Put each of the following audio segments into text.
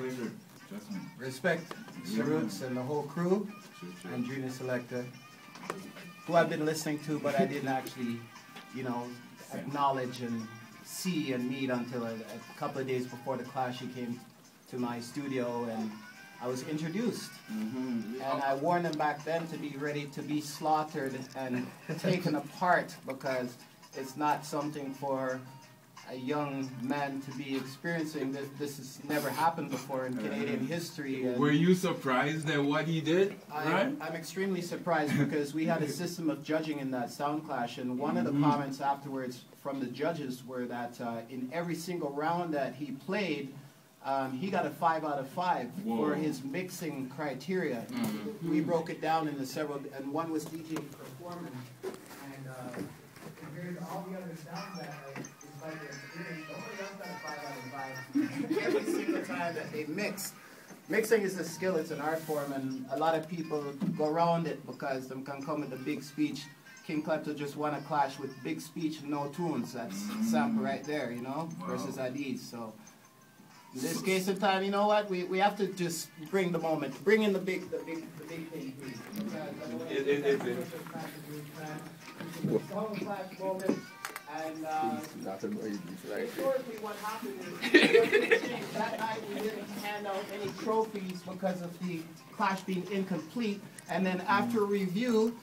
Pleasure. Just me. Respect the Roots and the whole crew, and Junior Selecta, who I've been listening to, but I didn't actually, you know, acknowledge and see and meet until a couple of days before the clash. He came to my studio and I was introduced. And I warned him back then to be ready to be slaughtered and taken apart, because it's not something for a young man to be experiencing. This has never happened before in Canadian history. And were you surprised at what he did? I'm extremely surprised, because we had a system of judging in that sound clash, and one of the comments afterwards from the judges were that in every single round that he played, he got a 5 out of 5 for his mixing criteria. We broke it down into several, and one was DJ performance, and compared to all the other sounds that like their experience, nobody else got a 5 out of 5. Every single time that they mix. Mixing is a skill, it's an art form, and a lot of people go around it because them can come with a big speech. King Klepto just won a clash with big speech and no tunes. That's sample right there, you know, versus Adiz. So in this case of time, you know what? We have to just bring the moment, bring in the big thing, please. And historically what happened is that night we didn't hand out any trophies because of the clash being incomplete. And then after review,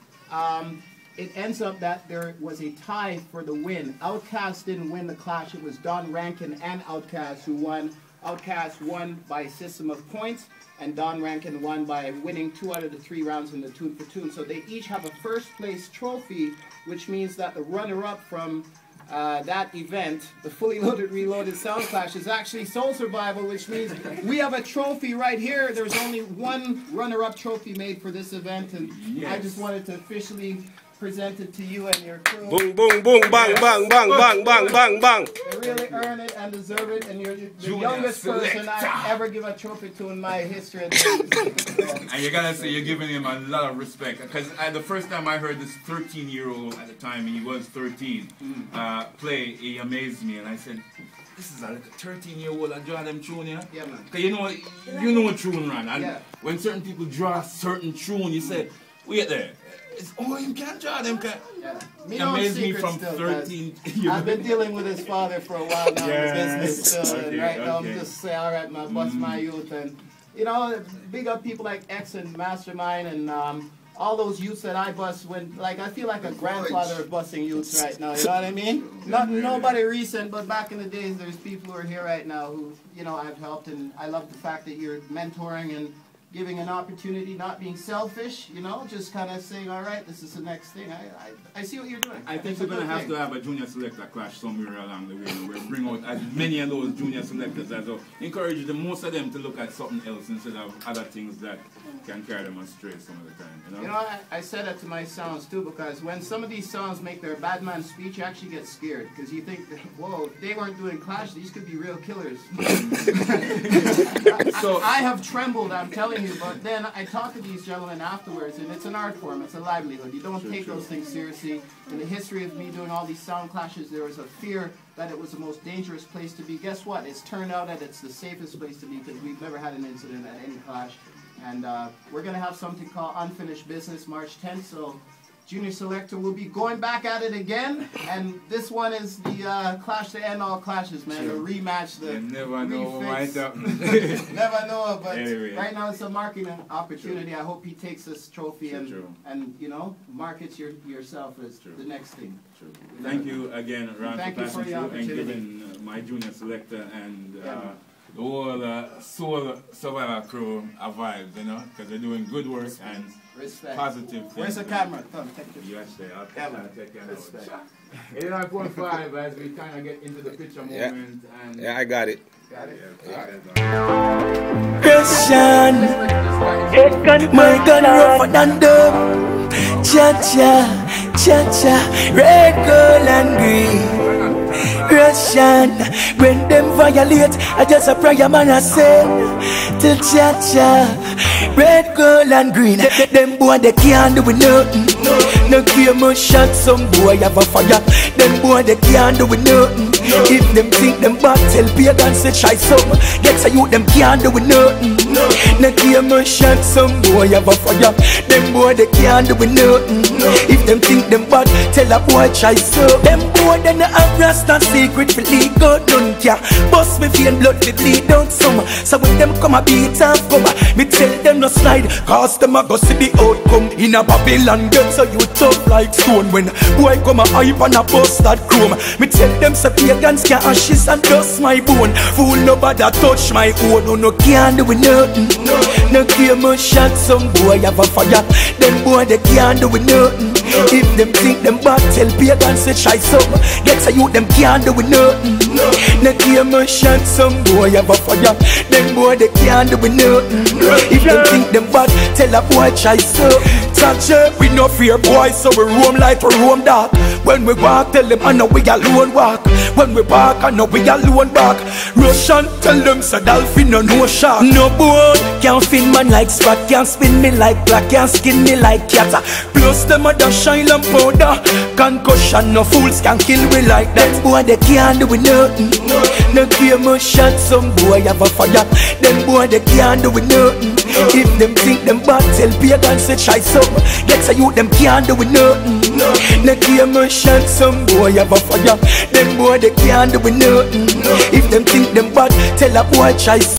it ends up that there was a tie for the win. Outkast didn't win the clash. It was Don Rankin and Outkast who won. Outkast won by system of points, and Don Rankin won by winning 2 out of the 3 rounds in the tune for tune. So they each have a first place trophy, which means that the runner-up from that event, the Fully Loaded Reloaded Sound Clash, is actually Soul Survival, which means we have a trophy right here. There's only one runner-up trophy made for this event, and I just wanted to officially present it to you and your crew. Boom, boom, boom, bang, bang, bang, bang, bang, bang, bang. They really earn it and deserve it, and you're the youngest person I ever give a trophy to in my history. And you gotta say, you're giving him a lot of respect, because the first time I heard this 13-year-old, at the time he was 13, play, he amazed me, and I said, this is like a 13-year-old and draw them tune, yeah? Yeah, man. Because you know a tune, Ron, and when certain people draw a certain tune, you say, wait there. You can't draw them. He amazed me from 13. I've been dealing with his father for a while now in the business still, and right now I'm just saying, all right, man, bust my youth, and you know, big up people like X and Mastermind and all those youths that I bust when, like, I feel like a grandfather of busting youths right now, you know what I mean? Nobody recent, but back in the days, there's people who are here right now who, you know, I've helped, and I love the fact that you're mentoring and giving an opportunity, not being selfish, you know, just kind of saying, all right, this is the next thing. I see what you're doing. I think we're going to have to have a Junior Selecta clash somewhere along the way. We'll bring out as many of those Junior Selectors as well. Encourage most of them to look at something else instead of other things that can carry them astray some of the time. You know, I said that to my sounds too, because when some of these sounds make their bad man speech, you actually get scared, because you think, whoa, if they weren't doing clash, these could be real killers. So I have trembled, I'm telling you, but then I talk to these gentlemen afterwards, and it's an art form, it's a livelihood. You don't take those things seriously. In the history of me doing all these sound clashes, there was a fear that it was the most dangerous place to be. Guess what? It's turned out that it's the safest place to be, because we've never had an incident at any clash. And we're going to have something called Unfinished Business March 10th, so Junior Selecta will be going back at it again, and this one is the clash to end all clashes, man. The rematch, the you never know what might happen. Never know, but anyway. Right now it's a marketing opportunity. I hope he takes this trophy and you know, markets yourself as the next thing. Thank you again, Ron, for passing through and giving my Junior Selecta and the whole Soul Survival crew a vibe, you know, because they're doing good work and positive things. Where's the camera? Come, take the picture. Yes, I'll take care of it. 89.5 as we kind of get into the picture moment. And I got it. Got it? Russian, my gun rougher than dub. Cha-cha, cha-cha, red, gold and green. Russian, when them violate, I just a prayer man I say to Cha-Cha. Red, gold and green, them boy they can't do nothing. No care much shot, some boy have a fire. Them boy they can't do nothing. If them think them bad, tell pagans to try some. Get a youth them can't do nothing. No care much shot, some boy have a fire. Them boy they can't do nothing. If them think them bad, tell a boy try some. Them boy they no have rasta secret for leak out none care. Bust me vein blood fi bleed down some. So when them come a beat and come, me tell them no slide, cause them a go see the outcome. In a Babylon get so you tough like stone. When boy come a hype and a bust that chrome, me tell them say pagans can ashes and dust my bone. Fool nobody touch my own. No can't do nothing. No care much shot, some boy have a fire. Them boy they can't do nothing. If them think them bad, tell pagans to try some. Get a youth them can't do nothing. No care much shot, some boy have a fire. Them boy they can't do nothing. If them think them bad, tell a boy try some. Cha-Cha, we no fear boy, so we roam like we roam dark. When we walk, tell them I know we alone walk. When we walk, I know we alone back. Russian, tell them say dolphin no shark. No boy can't fin man like spot, can't spin me like black, can't skin me like cat. Plus them a dash shine and powder. Concussion, no fools can kill me like that. Them boy they can't do nothing. No care much shot, some boy have a fire. Them boy they can't do nothing. If them think them bad, tell pagans to try some. Get a youth them can't do nothing. No care much shot, some boy have a fire. Them boy they can't do nothing. If them think them bad, tell a boy try some.